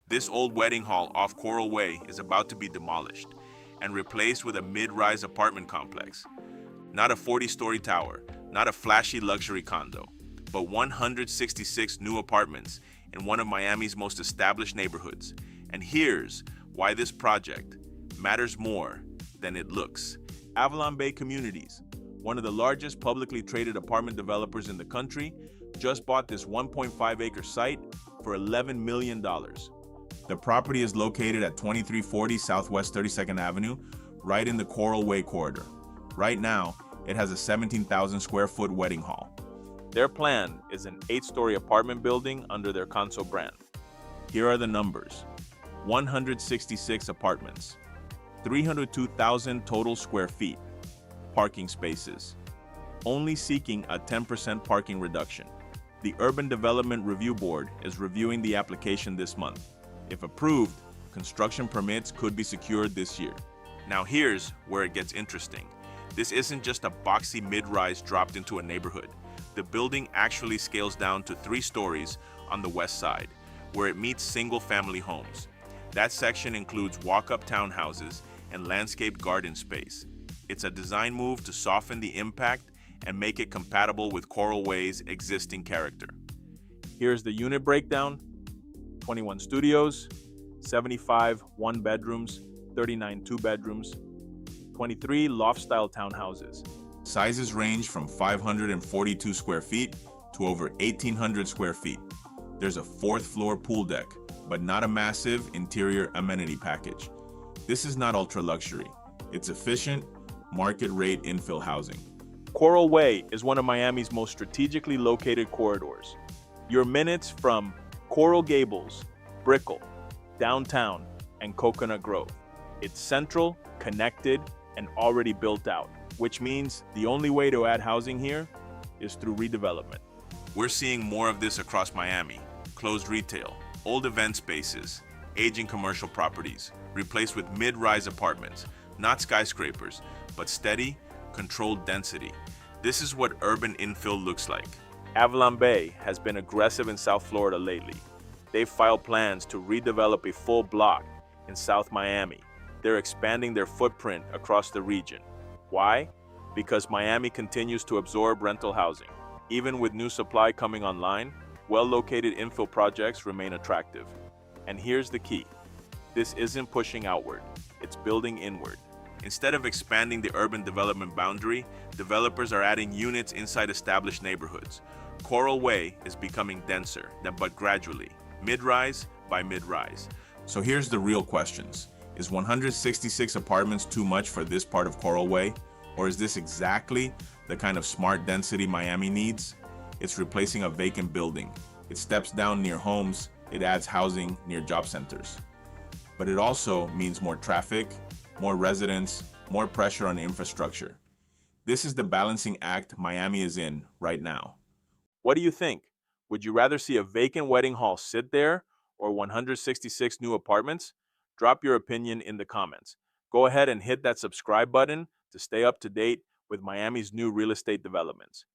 This old wedding hall off Coral Way is about to be demolished and replaced with a mid-rise apartment complex. Not a 40-story tower, not a flashy luxury condo, but 166 new apartments in one of Miami's most established neighborhoods. And here's why this project matters more than it looks. AvalonBay Communities, one of the largest publicly traded apartment developers in the country, just bought this 1.5-acre site for $11 million. The property is located at 2340 Southwest 32nd Avenue, right in the Coral Way corridor. Right now, it has a 17,000 square foot wedding hall. Their plan is an 8-story apartment building under their Conso brand. Here are the numbers. 166 apartments, 302,000 total square feet, parking spaces, only seeking a 10% parking reduction. The Urban Development Review Board is reviewing the application this month. If approved, construction permits could be secured this year. Now here's where it gets interesting. This isn't just a boxy mid-rise dropped into a neighborhood. The building actually scales down to 3 stories on the west side, where it meets single-family homes. That section includes walk-up townhouses and landscaped garden space. It's a design move to soften the impact and make it compatible with Coral Way's existing character. Here's the unit breakdown: 21 studios, 75 one-bedrooms, 39 two-bedrooms, 23 loft-style townhouses. Sizes range from 542 square feet to over 1,800 square feet. There's a 4th-floor pool deck, but not a massive interior amenity package. This is not ultra-luxury. It's efficient, market-rate infill housing. Coral Way is one of Miami's most strategically located corridors. You're minutes from Coral Gables, Brickell, downtown, and Coconut Grove. It's central, connected, and already built out, which means the only way to add housing here is through redevelopment. We're seeing more of this across Miami. Closed retail, old event spaces, aging commercial properties, replaced with mid-rise apartments, not skyscrapers, but steady, controlled density. This is what urban infill looks like. AvalonBay has been aggressive in South Florida lately. They've filed plans to redevelop a full block in South Miami. They're expanding their footprint across the region. Why? Because Miami continues to absorb rental housing. Even with new supply coming online, well-located infill projects remain attractive. And here's the key. This isn't pushing outward, it's building inward. Instead of expanding the urban development boundary, developers are adding units inside established neighborhoods. Coral Way is becoming denser, but gradually, mid-rise by mid-rise. So here's the real questions. Is 166 apartments too much for this part of Coral Way? Or is this exactly the kind of smart density Miami needs? It's replacing a vacant building. It steps down near homes, it adds housing near job centers. But it also means more traffic, more residents, more pressure on infrastructure. This is the balancing act Miami is in right now. What do you think? Would you rather see a vacant wedding hall sit there or 166 new apartments? Drop your opinion in the comments. Go ahead and hit that subscribe button to stay up to date with Miami's new real estate developments.